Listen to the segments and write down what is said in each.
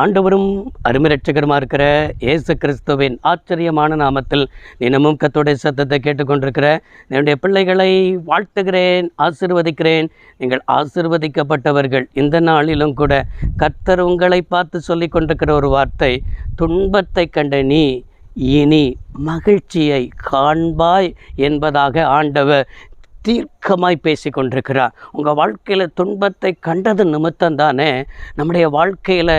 ஆண்டவரும் அருமை இரட்சகருமா இருக்கிற இயேசு கிறிஸ்துவின் ஆச்சரியமான நாமத்தில் தினமும் கர்த்தருடைய சத்தத்தை கேட்டுக்கொண்டிருக்கிற என்னுடைய பிள்ளைகளை வாழ்த்துகிறேன், ஆசீர்வதிக்கிறேன். நீங்கள் ஆசீர்வதிக்கப்பட்டவர்கள். இந்த நாளிலும் கூட கர்த்தர் உங்களை பார்த்து சொல்லி கொண்டிருக்கிற ஒரு வார்த்தை, துன்பத்தை கண்ட நீ இனி மகிழ்ச்சியை காண்பாய் என்பதாக ஆண்டவர் தீர்க்கமாய் பேசி கொண்டிருக்கிறார். உங்கள் வாழ்க்கையில் துன்பத்தை கண்டது நிமித்தம்தானே நம்முடைய வாழ்க்கையில்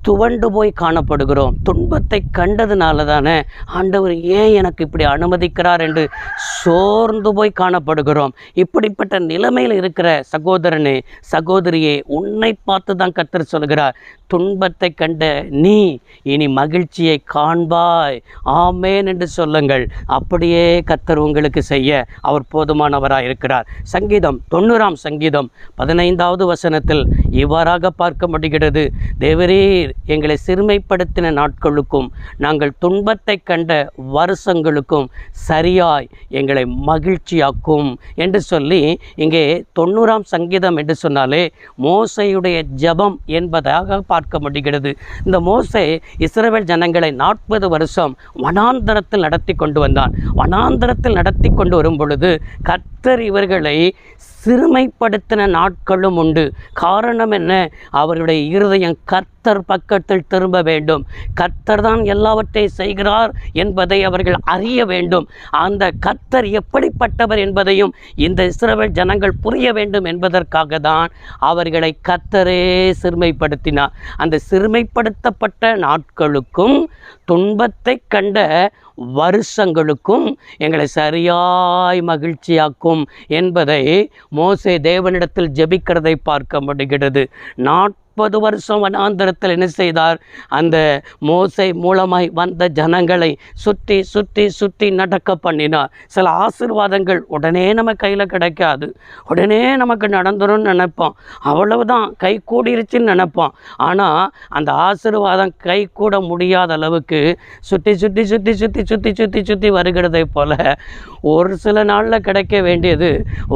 துவண்டு போய் காணப்படுகிறோம். துன்பத்தை கண்டதுனால தானே ஆண்டவர் ஏன் எனக்கு இப்படி அனுமதிக்கிறார் என்று சோர்ந்து போய் காணப்படுகிறோம். இப்படிப்பட்ட நிலைமையில் இருக்கிற சகோதரனே, சகோதரியே, உன்னை பார்த்து தான் கர்த்தர் சொல்கிறார், துன்பத்தை கண்ட நீ இனி மகிழ்ச்சியை காண்பாய். ஆமேன் என்று சொல்லுங்கள். அப்படியே கர்த்தர் உங்களுக்கு செய்ய அவர் போதுமானவராக இருக்கிறார். சங்கீதம் 90 சங்கீதம் 15வது வசனத்தில் இவ்வாறாக பார்க்க முடிகிறது, தேவரீர் எங்களை சிறுமைப்படுத்தின நாட்களுக்கும் நாங்கள் துன்பத்தை கண்ட வருஷங்களுக்கும் சரியாய் எங்களை மகிழ்ச்சியாக்கும் என்று சொல்லி, இங்கே 90 சங்கீதம் என்று சொன்னாலே மோசையுடைய ஜெபம் என்பதாக பார்க்க முடிகிறது. இந்த மோசே இஸ்ரவேல் ஜனங்களை 40 வருஷம் வனாந்தரத்தில் நடத்தி கொண்டு வந்தான். வனாந்தரத்தில் நடத்தி கொண்டு வரும் பொழுது கர்த்தர் இவர்களை சிறுமைப்படுத்தின நாட்களும் உண்டு. காரணம் என்ன? அவர்களுடைய இருதயம் கர்த்தர் பக்கத்தில் திரும்ப வேண்டும். கர்த்தர் தான் எல்லாவற்றையும் செய்கிறார் என்பதை அவர்கள் அறிய வேண்டும். அந்த கர்த்தர் எப்படிப்பட்டவர் என்பதையும் இந்த இஸ்ரவேல் ஜனங்கள் புரிய வேண்டும் என்பதற்காக தான் அவர்களை கர்த்தரே சிறுமைப்படுத்தினார். அந்த சிறுமைப்படுத்தப்பட்ட நாட்களுக்கும் துன்பத்தை கண்ட வருஷங்களுக்கும் எங்களை சரியாய் மகிழ்ச்சியாக்கும் என்பதை மோசே தேவனிடத்தில் ஜெபிக்கிறதை பார்க்க முடிகிறது. 40 வருஷம் வனாந்தரத்தில் என்ன செய்தார்? அந்த மோசே மூலமாய் வந்த ஜனங்களை சுற்றி சுற்றி சுற்றி நடக்க பண்ணினார். சில ஆசீர்வாதங்கள் உடனே நம்ம கையில் கிடைக்காது. உடனே நமக்கு நடந்துரும்னு நினைப்போம், அவ்வளவுதான் கை கூடிருச்சுன்னு நினைப்போம். ஆனால் அந்த ஆசீர்வாதம் கை கூட முடியாத அளவுக்கு சுற்றி சுற்றி சுற்றி சுற்றி சுற்றி சுற்றி சுற்றி வருகிறதை போல ஒரு சில நாளில் கிடைக்க வேண்டியது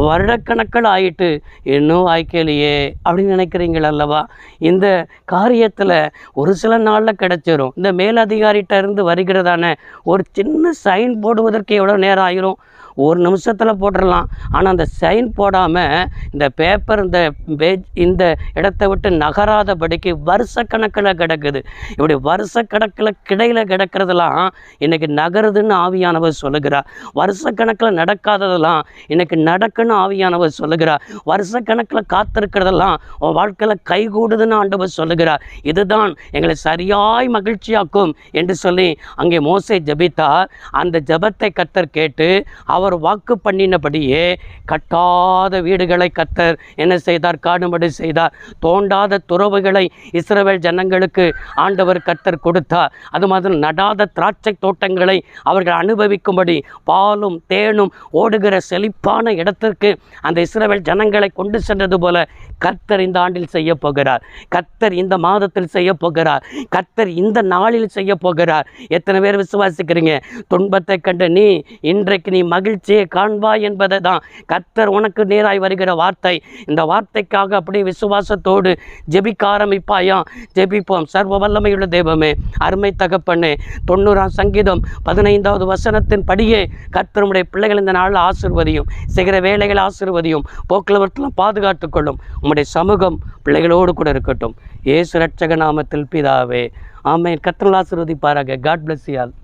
வருடக்கணக்கில் ஆயிட்டு இன்னும் வாய்க்கலையே அப்படின்னு நினைக்கிறீங்கள் அல்லவா? இந்த காரியத்தில் ஒரு சில நாளில் கிடைச்சிரும். இந்த மேலதிகாரிகிட்ட இருந்து வருகிறதான ஒரு சின்ன சைன் போடுவதற்கு எவ்வளோ நேரம் ஆயிரும்? ஒரு நிமிஷத்தில் போட்டுடலாம். ஆனால் அந்த சைன் போடாமல் இந்த பேப்பர் இந்த இடத்தை விட்டு நகராதபடிக்கு வருஷக்கணக்கில் கிடக்குது. இப்படி வருஷக்கணக்கில் கிடையில் கிடக்கிறதெல்லாம் இன்றைக்கி நகருதுன்னு ஆவியானவர் சொல்லுகிறார். வருஷக்கணக்கில் நடக்காததெல்லாம் இன்றைக்கி நடக்குன்னு ஆவியானவர் சொல்லுகிறார். வருஷக்கணக்கில் காத்திருக்கிறதெல்லாம் உன் வாழ்க்கையில் கைகூடுதுன்னு ஆண்டவர் சொல்லுகிறார். இதுதான் எங்களை சரியாய் மகிழ்ச்சியாக்கும் என்று சொல்லி அங்கே மோசே ஜெபித்தார். அந்த ஜெபத்தை கர்த்தர் கேட்டு அவர் வாக்கு பண்ணினபடியே கட்டாத வீடுகளை கர்த்தர் என்ன செய்தார்? காணும்படி செய்தார். தோண்டாத துறவுகளை இஸ்ரவேல் ஜனங்களுக்கு ஆண்டவர் கர்த்தர் கொடுத்தார். அது மாதிரி நடாத திராட்சை தோட்டங்களை அவர்கள் அனுபவிக்கும்படி பாலும் தேனும் ஓடுகிற செழிப்பான இடத்திற்கு அந்த இஸ்ரவேல் ஜனங்களை கொண்டு சென்றது போல கர்த்தர் இந்த ஆண்டில் செய்ய போகிறார். கர்த்தர் இந்த மாதத்தில் செய்ய போகிறார். கர்த்தர் இந்த நாளில் செய்ய போகிறார். எத்தனை பேர் விசுவாசிக்கிறீங்க? துன்பத்தை கண்ட நீ இன்றைக்கு நீ மகிழ்ச்சியை காண்பாய் என்பதை தான் கர்த்தர் உனக்கு நேராய் வருகிற வார்த்தை. இந்த வார்த்தைக்காக அப்படியே விசுவாசத்தோடு ஜெபிக்க ஆரம்பிப்பாயா? ஜெபிப்போம். சர்வ வல்லமையுள்ள தெய்வமே, அருமை தகப்பனே, 90 சங்கீதம் 15வது வசனத்தின் படியே கர்த்தருடைய பிள்ளைகள் இந்த நாளில் ஆசீர்வதியும், செய்கிற வேலைகளை ஆசீர்வதியும், போக்குவரத்தில் பாதுகாத்து கொள்ளும். உம்முடைய சமூகம் பிள்ளைகளோடு கூட இருக்கட்டும். இயேசு இரட்சக நாமத்தில் பிதாவே, ஆமென். கர்த்தர் ஆசீர்வதிப்பாராக. God bless you all.